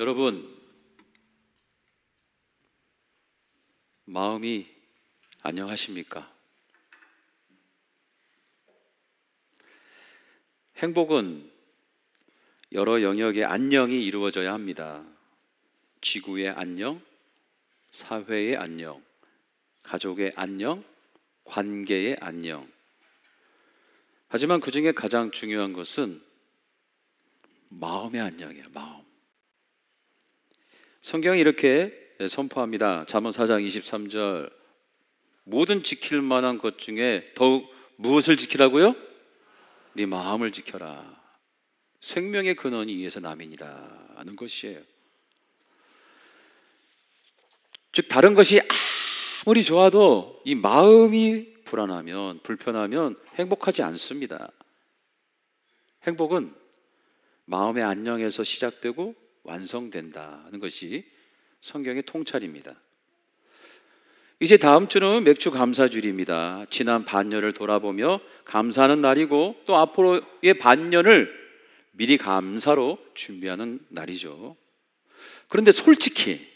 여러분, 마음이 안녕하십니까? 행복은 여러 영역의 안녕이 이루어져야 합니다. 지구의 안녕, 사회의 안녕, 가족의 안녕, 관계의 안녕. 하지만 그 중에 가장 중요한 것은 마음의 안녕이에요. 마음. 성경이 이렇게 선포합니다. 잠언 4장 23절, 모든 지킬 만한 것 중에 더욱 무엇을 지키라고요? 네 마음을 지켜라. 생명의 근원이 이에서 남이니라 하는 것이에요. 즉 다른 것이 아무리 좋아도 이 마음이 불안하면, 불편하면 행복하지 않습니다. 행복은 마음의 안녕에서 시작되고 완성된다는 것이 성경의 통찰입니다. 이제 다음 주는 맥주 감사주일입니다. 지난 반년을 돌아보며 감사하는 날이고 또 앞으로의 반년을 미리 감사로 준비하는 날이죠. 그런데 솔직히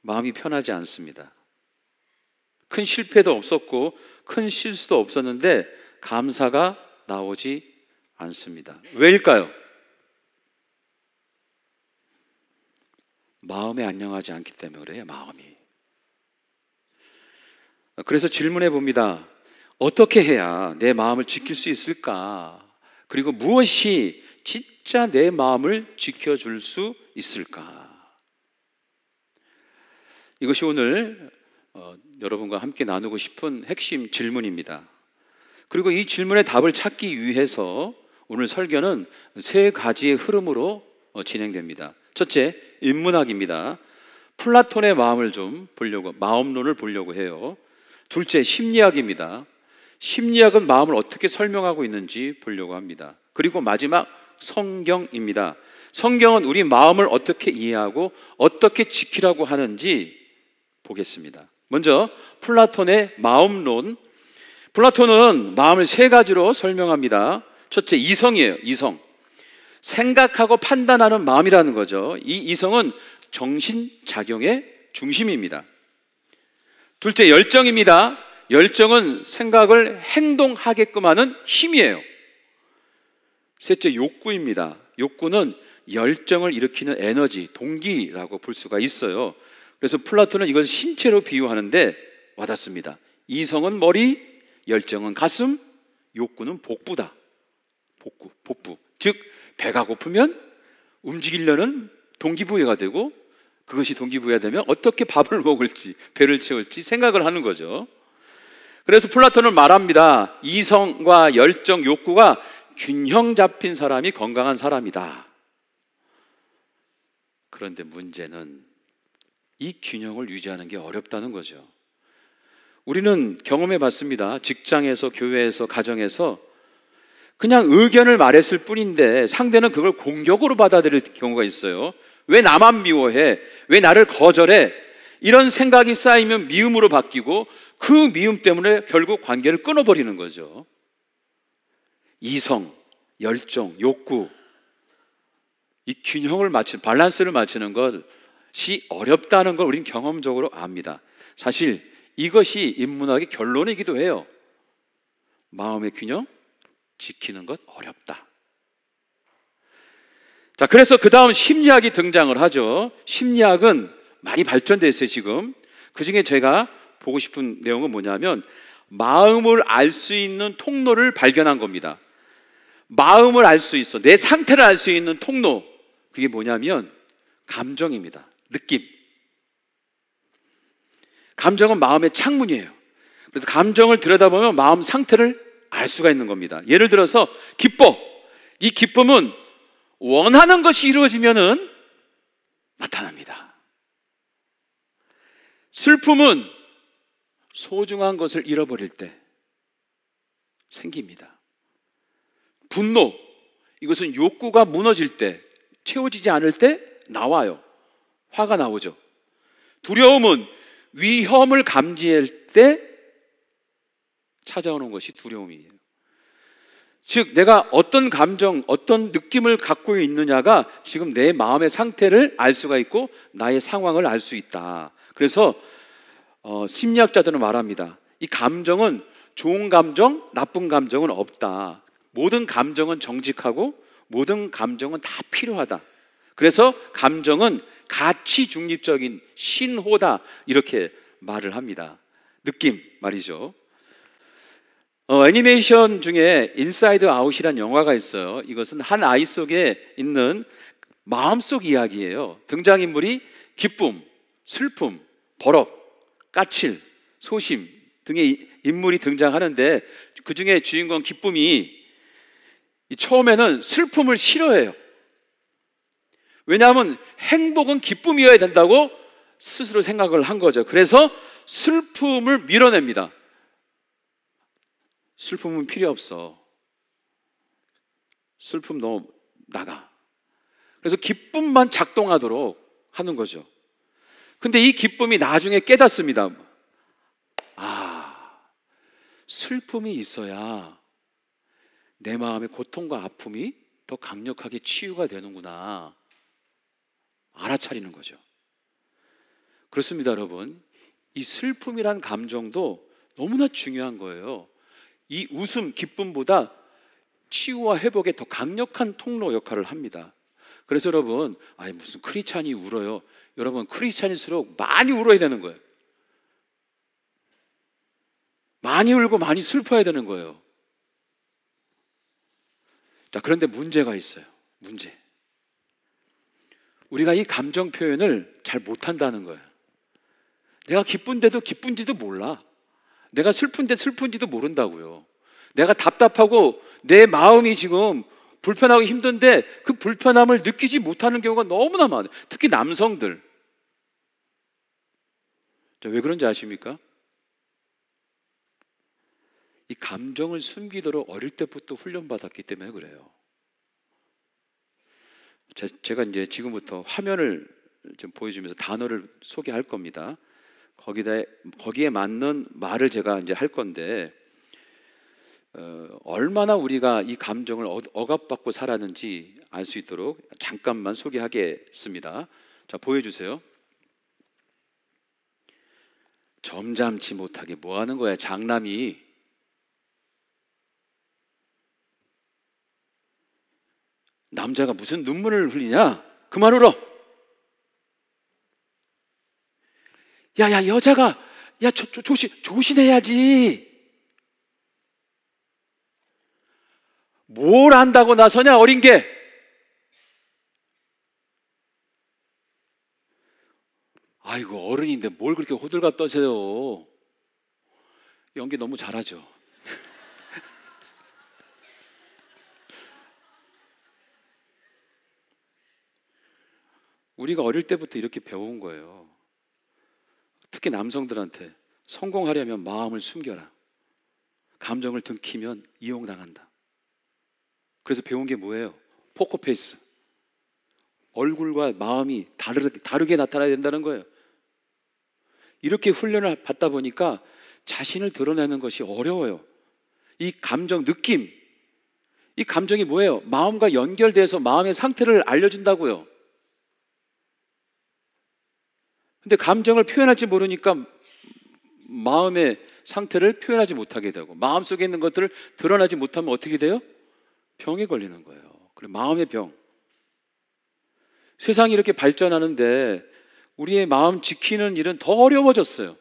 마음이 편하지 않습니다. 큰 실패도 없었고 큰 실수도 없었는데 감사가 나오지 않습니다. 왜일까요? 마음에 안녕하지 않기 때문에 그래요. 마음이. 그래서 질문해 봅니다. 어떻게 해야 내 마음을 지킬 수 있을까? 그리고 무엇이 진짜 내 마음을 지켜줄 수 있을까? 이것이 오늘 여러분과 함께 나누고 싶은 핵심 질문입니다. 그리고 이 질문의 답을 찾기 위해서 오늘 설교는 세 가지의 흐름으로 진행됩니다. 첫째, 인문학입니다. 플라톤의 마음을 좀 보려고, 마음론을 보려고 해요. 둘째, 심리학입니다. 심리학은 마음을 어떻게 설명하고 있는지 보려고 합니다. 그리고 마지막, 성경입니다. 성경은 우리 마음을 어떻게 이해하고 어떻게 지키라고 하는지 보겠습니다. 먼저 플라톤의 마음론. 플라톤은 마음을 세 가지로 설명합니다. 첫째, 이성이에요. 이성. 생각하고 판단하는 마음이라는 거죠. 이 이성은 정신작용의 중심입니다. 둘째, 열정입니다. 열정은 생각을 행동하게끔 하는 힘이에요. 셋째, 욕구입니다. 욕구는 열정을 일으키는 에너지, 동기라고 볼 수가 있어요. 그래서 플라톤은 이것을 신체로 비유하는데 와닿습니다. 이성은 머리, 열정은 가슴, 욕구는 복부다. 복부. 즉 배가 고프면 움직이려는 동기부여가 되고, 그것이 동기부여가 되면 어떻게 밥을 먹을지, 배를 채울지 생각을 하는 거죠. 그래서 플라톤은 말합니다. 이성과 열정, 욕구가 균형 잡힌 사람이 건강한 사람이다. 그런데 문제는 이 균형을 유지하는 게 어렵다는 거죠. 우리는 경험해 봤습니다. 직장에서, 교회에서, 가정에서 그냥 의견을 말했을 뿐인데 상대는 그걸 공격으로 받아들일 경우가 있어요. 왜 나만 미워해? 왜 나를 거절해? 이런 생각이 쌓이면 미움으로 바뀌고 그 미움 때문에 결국 관계를 끊어버리는 거죠. 이성, 열정, 욕구, 이 균형을 맞추는, 밸런스를 맞추는 것이 어렵다는 걸 우리는 경험적으로 압니다. 사실 이것이 인문학의 결론이기도 해요. 마음의 균형 지키는 것 어렵다. 자, 그래서 그 다음 심리학이 등장을 하죠. 심리학은 많이 발전되어 있어요, 지금. 그 중에 제가 보고 싶은 내용은 뭐냐면 마음을 알 수 있는 통로를 발견한 겁니다. 마음을 알 수 있어, 내 상태를 알 수 있는 통로, 그게 뭐냐면 감정입니다. 느낌. 감정은 마음의 창문이에요. 그래서 감정을 들여다보면 마음 상태를 알 수가 있는 겁니다. 예를 들어서 기뻐. 이 기쁨은 원하는 것이 이루어지면은 나타납니다. 슬픔은 소중한 것을 잃어버릴 때 생깁니다. 분노, 이것은 욕구가 무너질 때, 채워지지 않을 때 나와요. 화가 나오죠. 두려움은 위험을 감지할 때 찾아오는 것이 두려움이에요. 즉 내가 어떤 감정, 어떤 느낌을 갖고 있느냐가 지금 내 마음의 상태를 알 수가 있고 나의 상황을 알 수 있다. 그래서 심리학자들은 말합니다. 이 감정은 좋은 감정, 나쁜 감정은 없다. 모든 감정은 정직하고 모든 감정은 다 필요하다. 그래서 감정은 가치 중립적인 신호다, 이렇게 말을 합니다. 느낌 말이죠. 애니메이션 중에 인사이드 아웃이라는 영화가 있어요. 이것은 한 아이 속에 있는 마음속 이야기예요. 등장인물이 기쁨, 슬픔, 버럭, 까칠, 소심 등의 인물이 등장하는데 그 중에 주인공 기쁨이 처음에는 슬픔을 싫어해요. 왜냐하면 행복은 기쁨이어야 된다고 스스로 생각을 한 거죠. 그래서 슬픔을 밀어냅니다. 슬픔은 필요 없어. 슬픔 너 나가. 그래서 기쁨만 작동하도록 하는 거죠. 근데 이 기쁨이 나중에 깨닫습니다. 아, 슬픔이 있어야 내 마음의 고통과 아픔이 더 강력하게 치유가 되는구나, 알아차리는 거죠. 그렇습니다, 여러분. 이 슬픔이란 감정도 너무나 중요한 거예요. 이 웃음, 기쁨보다 치유와 회복에 더 강력한 통로 역할을 합니다. 그래서 여러분, 아니 무슨 크리스찬이 울어요. 여러분, 크리스찬일수록 많이 울어야 되는 거예요. 많이 울고 많이 슬퍼야 되는 거예요. 자, 그런데 문제가 있어요. 문제. 우리가 이 감정 표현을 잘 못한다는 거예요. 내가 기쁜데도 기쁜지도 몰라. 내가 슬픈데 슬픈지도 모른다고요. 내가 답답하고 내 마음이 지금 불편하고 힘든데 그 불편함을 느끼지 못하는 경우가 너무나 많아요. 특히 남성들. 자, 왜 그런지 아십니까? 이 감정을 숨기도록 어릴 때부터 훈련받았기 때문에 그래요. 제가 이제 지금부터 화면을 좀 보여주면서 단어를 소개할 겁니다. 거기에 맞는 말을 제가 이제 할 건데, 얼마나 우리가 이 감정을 억압받고 살았는지 알 수 있도록 잠깐만 소개하겠습니다. 자, 보여주세요. 점잖지 못하게 뭐 하는 거야, 장남이. 남자가 무슨 눈물을 흘리냐? 그만 울어. 야, 여자가, 야, 조신해야지. 뭘 안다고 나서냐, 어린 게. 아이고, 어른인데 뭘 그렇게 호들갑 떠세요. 연기 너무 잘하죠. 우리가 어릴 때부터 이렇게 배운 거예요. 특히 남성들한테 성공하려면 마음을 숨겨라. 감정을 들키면 이용당한다. 그래서 배운 게 뭐예요? 포커페이스. 얼굴과 마음이 다르게 나타나야 된다는 거예요. 이렇게 훈련을 받다 보니까 자신을 드러내는 것이 어려워요. 이 감정, 느낌, 이 감정이 뭐예요? 마음과 연결돼서 마음의 상태를 알려준다고요. 근데 감정을 표현할지 모르니까 마음의 상태를 표현하지 못하게 되고, 마음속에 있는 것들을 드러나지 못하면 어떻게 돼요? 병에 걸리는 거예요. 그리고 마음의 병. 세상이 이렇게 발전하는데 우리의 마음 지키는 일은 더 어려워졌어요.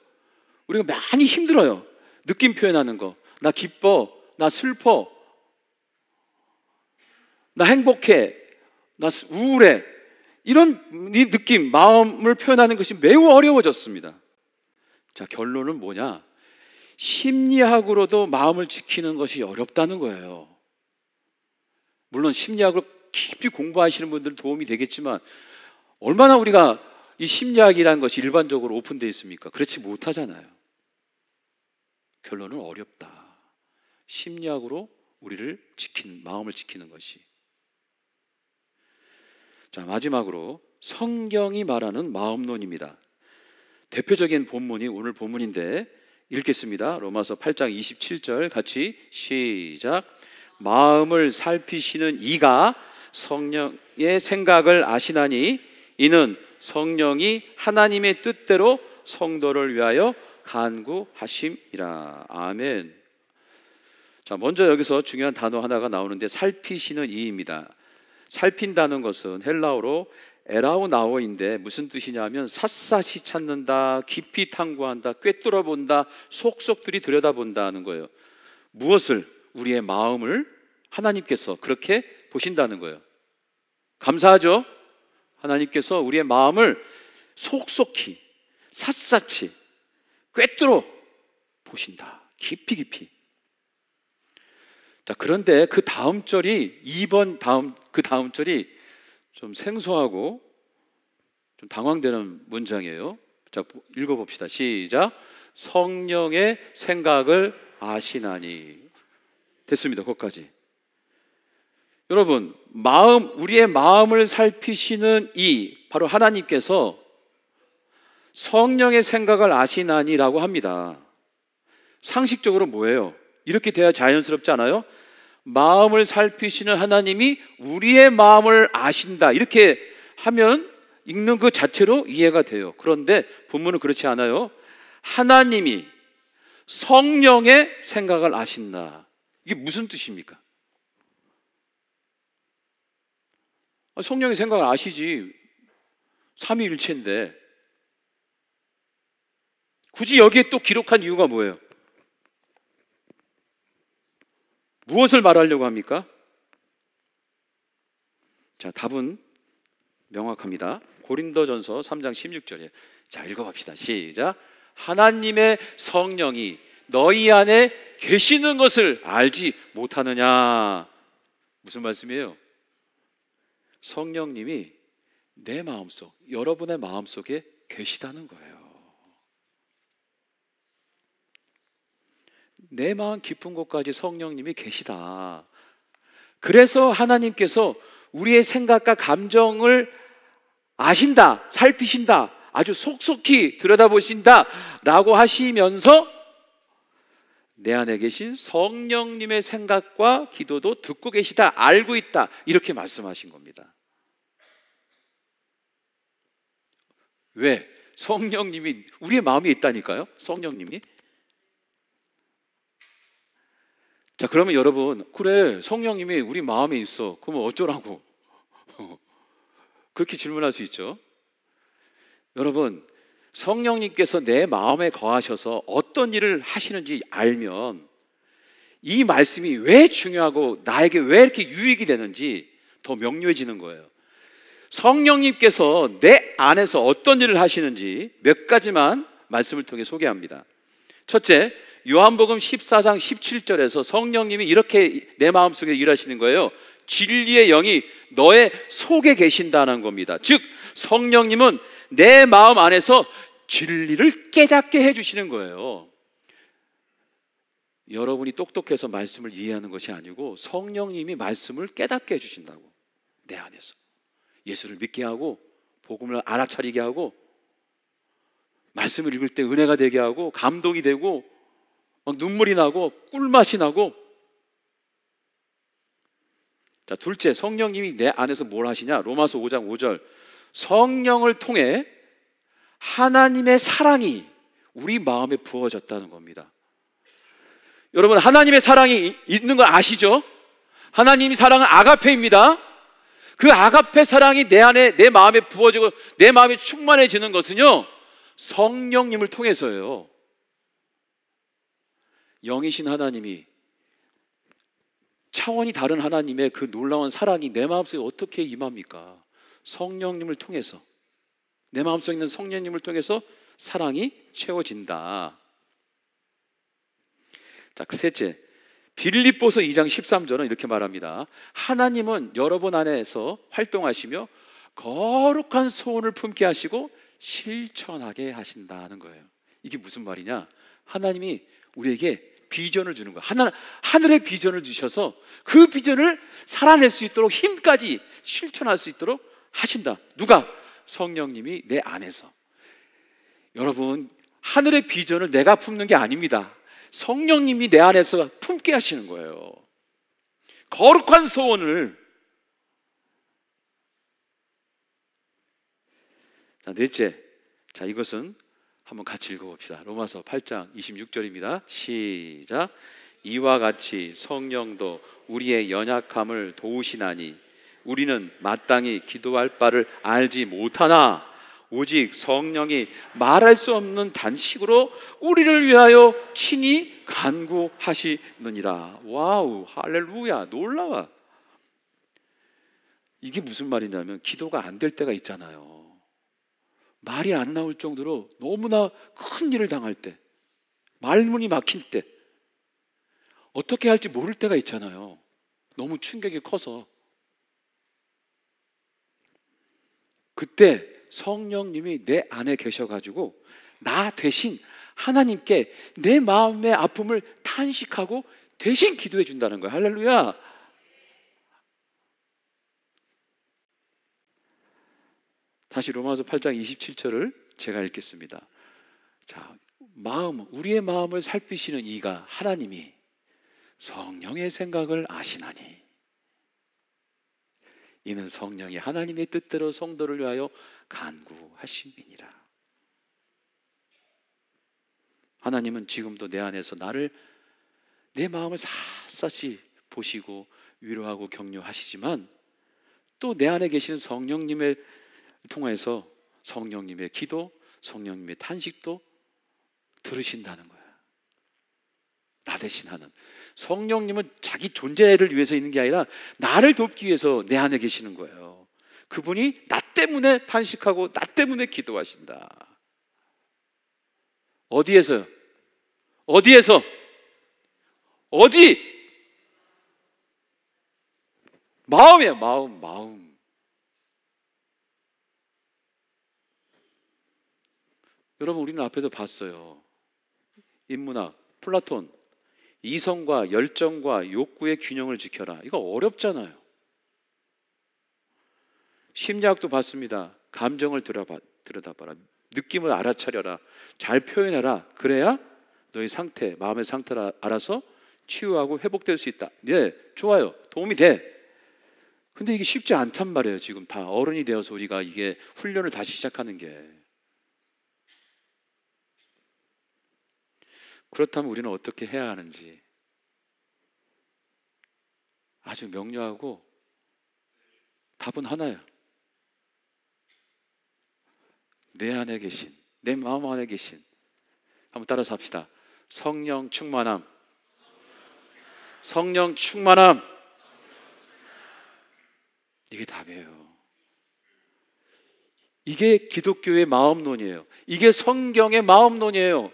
우리가 많이 힘들어요. 느낌 표현하는 거. 나 기뻐, 나 슬퍼, 나 행복해, 나 우울해. 이런 이 느낌, 마음을 표현하는 것이 매우 어려워졌습니다. 자, 결론은 뭐냐? 심리학으로도 마음을 지키는 것이 어렵다는 거예요. 물론 심리학을 깊이 공부하시는 분들은 도움이 되겠지만, 얼마나 우리가 이 심리학이라는 것이 일반적으로 오픈되어 있습니까? 그렇지 못하잖아요. 결론은 어렵다. 심리학으로 우리를 마음을 지키는 것이. 자, 마지막으로 성경이 말하는 마음론입니다. 대표적인 본문이 오늘 본문인데 읽겠습니다. 로마서 8장 27절 같이 시작. 마음을 살피시는 이가 성령의 생각을 아시나니 이는 성령이 하나님의 뜻대로 성도를 위하여 간구하심이라. 아멘. 자, 먼저 여기서 중요한 단어 하나가 나오는데 살피시는 이입니다. 살핀다는 것은 헬라어로 에라우나오인데 무슨 뜻이냐면 샅샅이 찾는다, 깊이 탐구한다, 꿰뚫어 본다, 속속들이 들여다본다는 거예요. 무엇을? 우리의 마음을 하나님께서 그렇게 보신다는 거예요. 감사하죠? 하나님께서 우리의 마음을 속속히, 샅샅이, 꿰뚫어 보신다. 깊이 깊이. 자, 그런데 그 다음 절이 그 다음 절이 좀 생소하고 좀 당황되는 문장이에요. 자, 읽어봅시다. 시작. 성령의 생각을 아시나니. 됐습니다. 거기까지. 여러분, 우리의 마음을 살피시는 바로 하나님께서 성령의 생각을 아시나니라고 합니다. 상식적으로 뭐예요? 이렇게 돼야 자연스럽지 않아요? 마음을 살피시는 하나님이 우리의 마음을 아신다. 이렇게 하면 읽는 그 자체로 이해가 돼요. 그런데 본문은 그렇지 않아요. 하나님이 성령의 생각을 아신다. 이게 무슨 뜻입니까? 성령의 생각을 아시지. 삼위일체인데 굳이 여기에 또 기록한 이유가 뭐예요? 무엇을 말하려고 합니까? 자, 답은 명확합니다. 고린도전서 3장 16절에 자, 읽어봅시다. 시작. 하나님의 성령이 너희 안에 계시는 것을 알지 못하느냐. 무슨 말씀이에요? 성령님이 내 마음속, 여러분의 마음속에 계시다는 거예요. 내 마음 깊은 곳까지 성령님이 계시다. 그래서 하나님께서 우리의 생각과 감정을 아신다, 살피신다, 아주 속속히 들여다보신다 라고 하시면서 내 안에 계신 성령님의 생각과 기도도 듣고 계시다, 알고 있다, 이렇게 말씀하신 겁니다. 왜? 성령님이 우리의 마음에 있다니까요. 성령님이. 자, 그러면 여러분, 그래, 성령님이 우리 마음에 있어. 그러면 어쩌라고? 그렇게 질문할 수 있죠. 여러분, 성령님께서 내 마음에 거하셔서 어떤 일을 하시는지 알면 이 말씀이 왜 중요하고 나에게 왜 이렇게 유익이 되는지 더 명료해지는 거예요. 성령님께서 내 안에서 어떤 일을 하시는지 몇 가지만 말씀을 통해 소개합니다. 첫째, 요한복음 14장 17절에서 성령님이 이렇게 내 마음속에 일하시는 거예요. 진리의 영이 너의 속에 계신다는 겁니다. 즉 성령님은 내 마음 안에서 진리를 깨닫게 해주시는 거예요. 여러분이 똑똑해서 말씀을 이해하는 것이 아니고 성령님이 말씀을 깨닫게 해주신다고. 내 안에서 예수를 믿게 하고 복음을 알아차리게 하고 말씀을 읽을 때 은혜가 되게 하고 감동이 되고 막 눈물이 나고 꿀맛이 나고. 자, 둘째, 성령님이 내 안에서 뭘 하시냐? 로마서 5장 5절. 성령을 통해 하나님의 사랑이 우리 마음에 부어졌다는 겁니다. 여러분, 하나님의 사랑이 있는 거 아시죠? 하나님의 사랑은 아가페입니다. 그 아가페 사랑이 내 안에, 내 마음에 부어지고 내 마음이 충만해지는 것은요, 성령님을 통해서예요. 영이신 하나님이, 차원이 다른 하나님의 그 놀라운 사랑이 내 마음속에 어떻게 임합니까? 성령님을 통해서, 내 마음속에 있는 성령님을 통해서 사랑이 채워진다. 자, 셋째, 빌립보서 2장 13절은 이렇게 말합니다. 하나님은 여러분 안에서 활동하시며 거룩한 소원을 품게 하시고 실천하게 하신다는 거예요. 이게 무슨 말이냐? 하나님이 우리에게 비전을 주는 거야. 하늘의 비전을 주셔서 그 비전을 살아낼 수 있도록 힘까지 실천할 수 있도록 하신다. 누가? 성령님이 내 안에서. 여러분, 하늘의 비전을 내가 품는 게 아닙니다. 성령님이 내 안에서 품게 하시는 거예요. 거룩한 소원을. 자, 넷째. 자, 이것은 한번 같이 읽어봅시다. 로마서 8장 26절입니다. 시작. 이와 같이 성령도 우리의 연약함을 도우시나니 우리는 마땅히 기도할 바를 알지 못하나 오직 성령이 말할 수 없는 단식으로 우리를 위하여 친히 간구하시느니라. 와우, 할렐루야, 놀라워. 이게 무슨 말이냐면 기도가 안 될 때가 있잖아요. 말이 안 나올 정도로 너무나 큰 일을 당할 때, 말문이 막힐 때, 어떻게 할지 모를 때가 있잖아요. 너무 충격이 커서. 그때 성령님이 내 안에 계셔가지고 나 대신 하나님께 내 마음의 아픔을 탄식하고 대신 기도해 준다는 거예요. 할렐루야. 다시 로마서 8장 27절을 제가 읽겠습니다. 자, 우리의 마음을 살피시는 이가 하나님이 성령의 생각을 아시나니 이는 성령이 하나님의 뜻대로 성도를 위하여 간구하심이니라. 하나님은 지금도 내 안에서 내 마음을 샅샅이 보시고 위로하고 격려하시지만 또 내 안에 계시는 성령님을 통해서 성령님의 기도, 성령님의 탄식도 들으신다는 거야. 나 대신 하는. 성령님은 자기 존재를 위해서 있는 게 아니라 나를 돕기 위해서 내 안에 계시는 거예요. 그분이 나 때문에 탄식하고 나 때문에 기도하신다. 어디에서요? 어디에서? 어디? 마음이에요. 마음. 여러분, 우리는 앞에서 봤어요. 인문학, 플라톤, 이성과 열정과 욕구의 균형을 지켜라. 이거 어렵잖아요. 심리학도 봤습니다. 감정을 들여다봐라. 느낌을 알아차려라. 잘 표현해라. 그래야 너의 상태, 마음의 상태를 알아서 치유하고 회복될 수 있다. 네, 좋아요. 도움이 돼. 근데 이게 쉽지 않단 말이에요. 지금 다 어른이 되어서 우리가 이게 훈련을 다시 시작하는 게. 그렇다면 우리는 어떻게 해야 하는지 아주 명료하고 답은 하나예요. 내 안에 계신, 내 마음 안에 계신, 한번 따라서 합시다. 성령 충만함. 성령 충만함. 이게 답이에요. 이게 기독교의 마음론이에요. 이게 성경의 마음론이에요.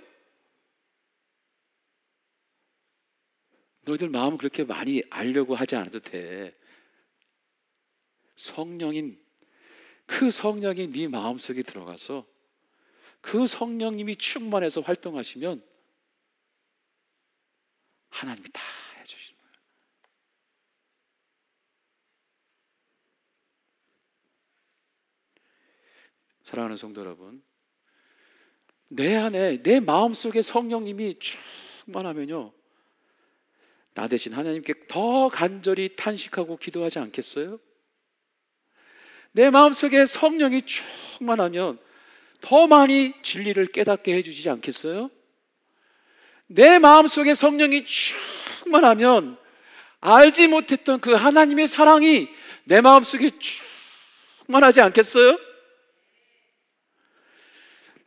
너희들 마음 그렇게 많이 알려고 하지 않아도 돼. 그 성령이 네 마음속에 들어가서 그 성령님이 충만해서 활동하시면 하나님이 다 해주시는 거예요. 사랑하는 성도 여러분, 내 안에 내 마음속에 성령님이 충만하면요, 나 대신 하나님께 더 간절히 탄식하고 기도하지 않겠어요? 내 마음속에 성령이 충만하면 더 많이 진리를 깨닫게 해주시지 않겠어요? 내 마음속에 성령이 충만하면 알지 못했던 그 하나님의 사랑이 내 마음속에 충만하지 않겠어요?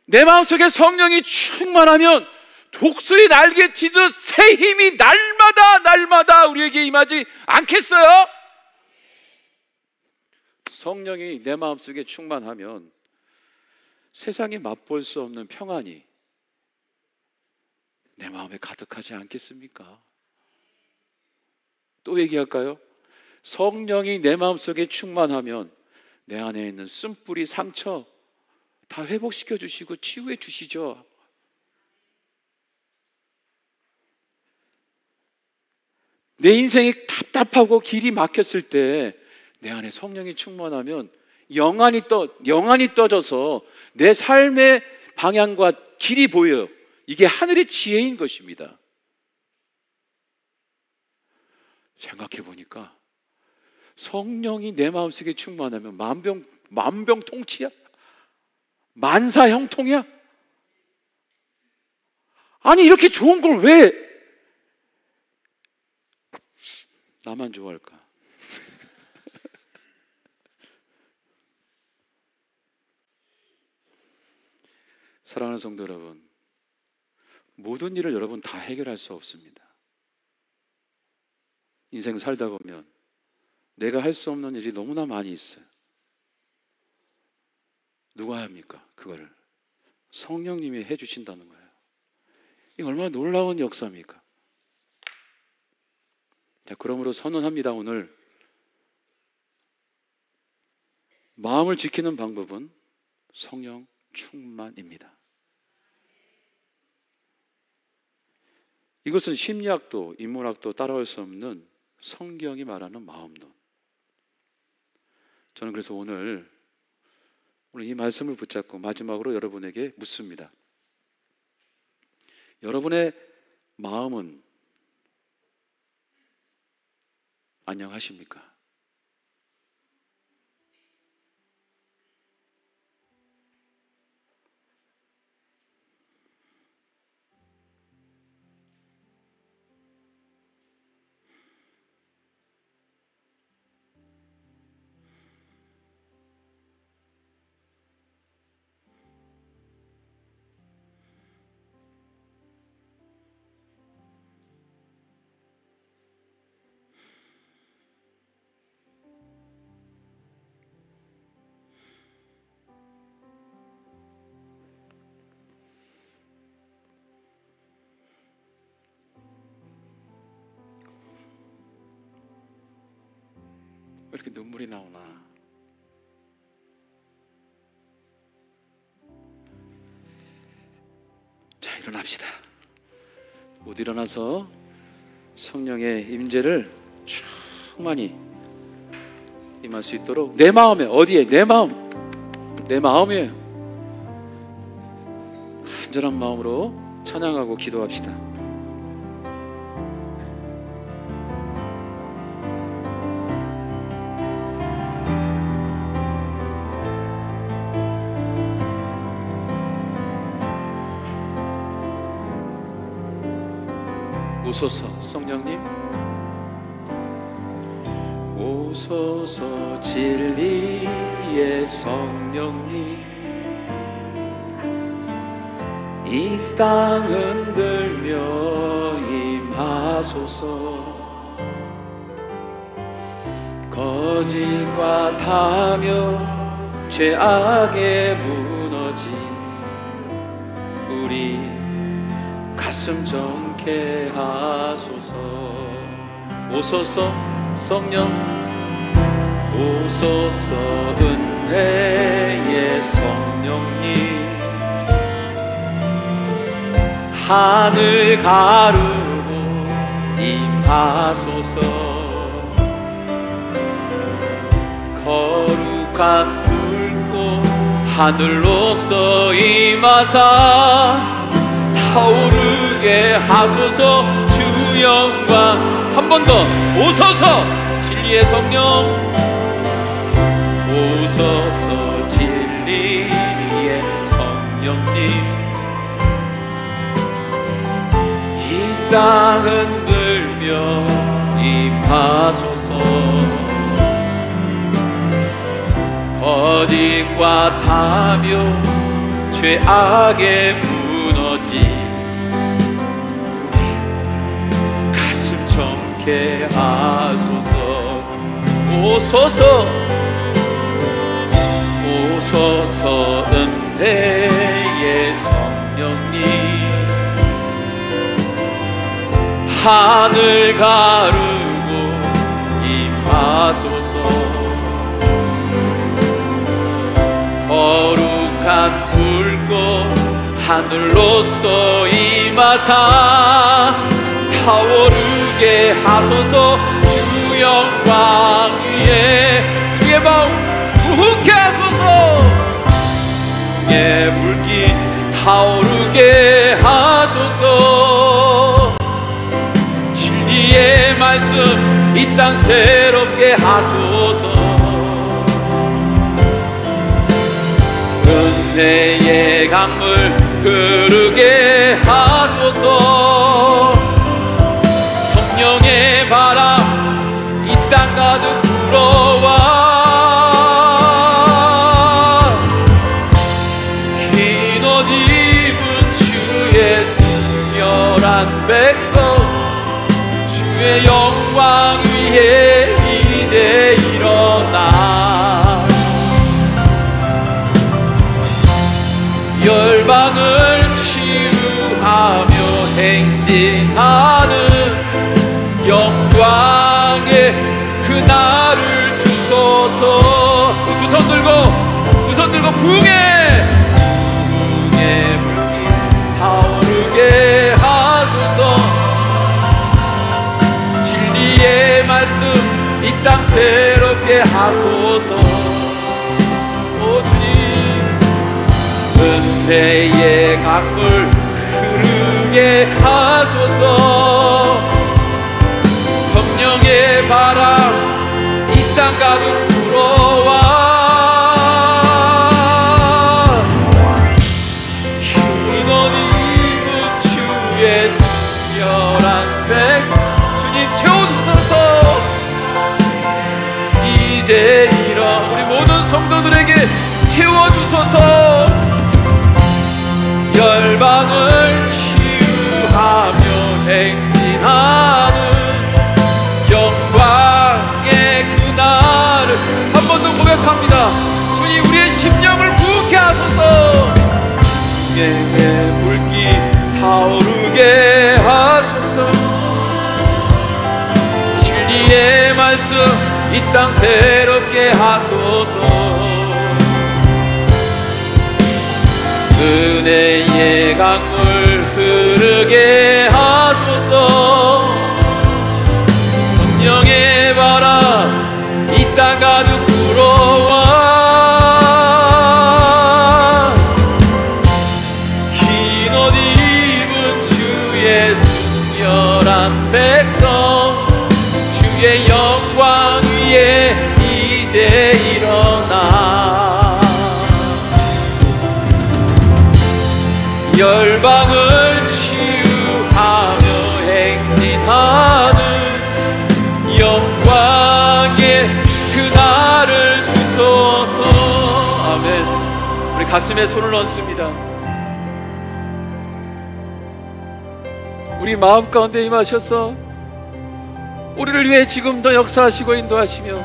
내 마음속에 성령이 충만하면 독수리 날개치듯 새 힘이 날마다 우리에게 임하지 않겠어요? 성령이 내 마음속에 충만하면 세상에 맛볼 수 없는 평안이 내 마음에 가득하지 않겠습니까? 또 얘기할까요? 성령이 내 마음속에 충만하면 내 안에 있는 쓴뿌리, 상처 다 회복시켜 주시고 치유해 주시죠. 내 인생이 답답하고 길이 막혔을 때 내 안에 성령이 충만하면 영안이 떠져서 내 삶의 방향과 길이 보여요. 이게 하늘의 지혜인 것입니다. 생각해 보니까 성령이 내 마음속에 충만하면 만병통치야? 만사형통이야? 아니 이렇게 좋은 걸 왜 나만 좋아할까? 사랑하는 성도 여러분, 모든 일을 여러분 다 해결할 수 없습니다. 인생 살다 보면 내가 할 수 없는 일이 너무나 많이 있어요. 누가 합니까? 그거를 성령님이 해주신다는 거예요. 이게 얼마나 놀라운 역사입니까? 자, 그러므로 선언합니다. 오늘 마음을 지키는 방법은 성령 충만입니다. 이것은 심리학도 인문학도 따라올 수 없는 성경이 말하는 마음론. 저는 그래서 오늘 이 말씀을 붙잡고 마지막으로 여러분에게 묻습니다. 여러분의 마음은 안녕하십니까? 왜 이렇게 눈물이 나오나? 자, 일어납시다. 못 일어나서 성령의 임재를 충만히 임할 수 있도록 내 마음에, 어디에? 내 마음, 내 마음에 간절한 마음으로 찬양하고 기도합시다. 오소서 성령님, 오소서 진리의 성령님, 이 땅 흔들며 임하소서. 거짓과 타며 죄악에 무너진 우리 가슴 정케 하소서. 오소서 성령, 오소서 은혜의 성령님, 하늘 가르고 임하소서. 거룩한 불꽃 하늘로서 임하사 타오르게 하소서. 주 영광. 한 번 더. 오소서 진리의 성령, 오소서 진리의 성령님, 이 땅 흔들며 임하소서. 거짓과 타며 죄악에 무너진 가슴 정케 하소서. 오소서, 오소서 은혜의 성령님, 하늘 가르고 임하소서. 거룩한 불꽃 하늘로서 임하사 타오르게 하소서. 주 영광 위에 우리의 마음 부흥케 하소서. 의 불길 타오르게 하소서. 진리의 말씀 땅 새롭게 하소서. 은혜의 강물 흐르게 하소서. 성령의 바람 이 땅 가득 불어와. 흰 옷 입은 주의 승렬한 백성, 주의 영광 위에 이제 일어나. 열방을 치유하며 행진하는 영광의 그날을 주소서. 두 손 들고 붕에 불길 타오르게 하소서. 진리의 말씀 이 땅 새롭게 하소서. 오 주님, 은혜의 강물 흐르게 하소서. 성령의 바람 이 땅 가득 불어와. 흰 옷 입은 주의 승렬한 백성, 주님 채워주소서. 이제 이런 우리 모든 성도들에게 채워주소서. 열방을 치유하며 행진하는 영광의 그날을 한 번 더 고백합니다. 주님, 우리의 심령을 부게 하소서. 주님의 불길 타오르게 하소서. 진리의 말씀 이 땅 새롭게 하소서. 은혜의 강물 흐르게 하소서. 성령의 바람 이 땅 가득 불어와. 흰 옷 입은 주의 승렬한 백성, 주의 영광 위에 이제 일어나. 열방을 치유하며 행진하는 영광의 그날을 주소서. 아멘. 우리 가슴에 손을 얹습니다. 우리 마음 가운데 임하셔서 우리를 위해 지금도 역사하시고 인도하시며,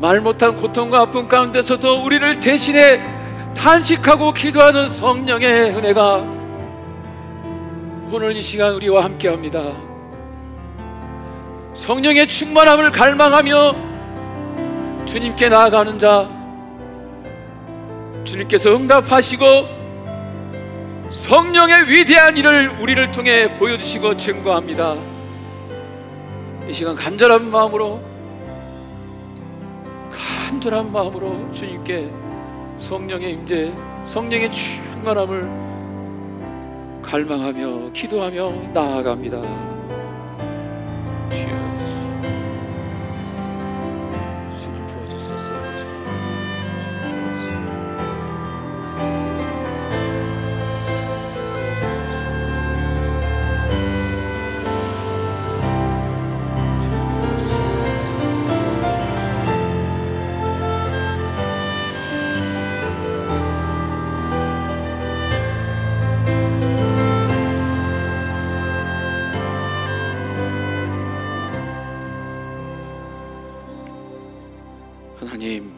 말 못한 고통과 아픔 가운데서도 우리를 대신해 탄식하고 기도하는 성령의 은혜가 오늘 이 시간 우리와 함께합니다. 성령의 충만함을 갈망하며 주님께 나아가는 자, 주님께서 응답하시고 성령의 위대한 일을 우리를 통해 보여주시고 증거합니다. 이 시간 간절한 마음으로 주님께 성령의 임재, 성령의 충만함을 갈망하며 기도하며 나아갑니다. 주님 부어주소서. 하나님,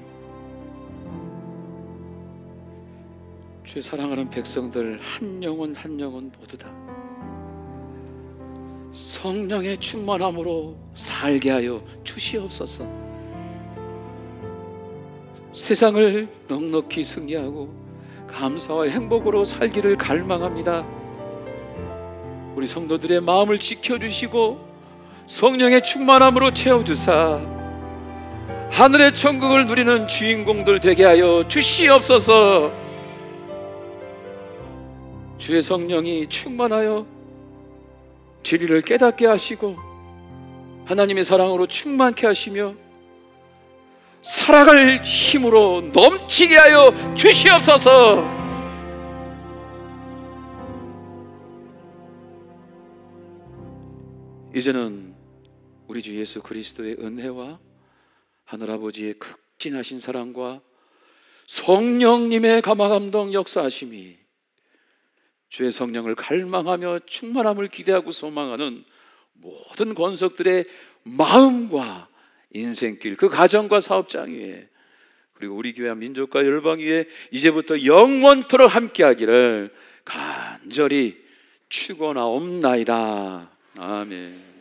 주의 사랑하는 백성들 한 영혼 한 영혼 모두 다 성령의 충만함으로 살게 하여 주시옵소서. 세상을 넉넉히 승리하고 감사와 행복으로 살기를 갈망합니다. 우리 성도들의 마음을 지켜주시고 성령의 충만함으로 채워주사 하늘의 천국을 누리는 주인공들 되게 하여 주시옵소서. 주의 성령이 충만하여 진리를 깨닫게 하시고 하나님의 사랑으로 충만케 하시며 살아갈 힘으로 넘치게 하여 주시옵소서. 이제는 우리 주 예수 그리스도의 은혜와 하늘아버지의 극진하신 사랑과 성령님의 감화감동 역사하심이 주의 성령을 갈망하며 충만함을 기대하고 소망하는 모든 권속들의 마음과 인생길, 그 가정과 사업장 위에, 그리고 우리 교회와 민족과 열방 위에 이제부터 영원토록 함께하기를 간절히 축원하옵나이다. 아멘.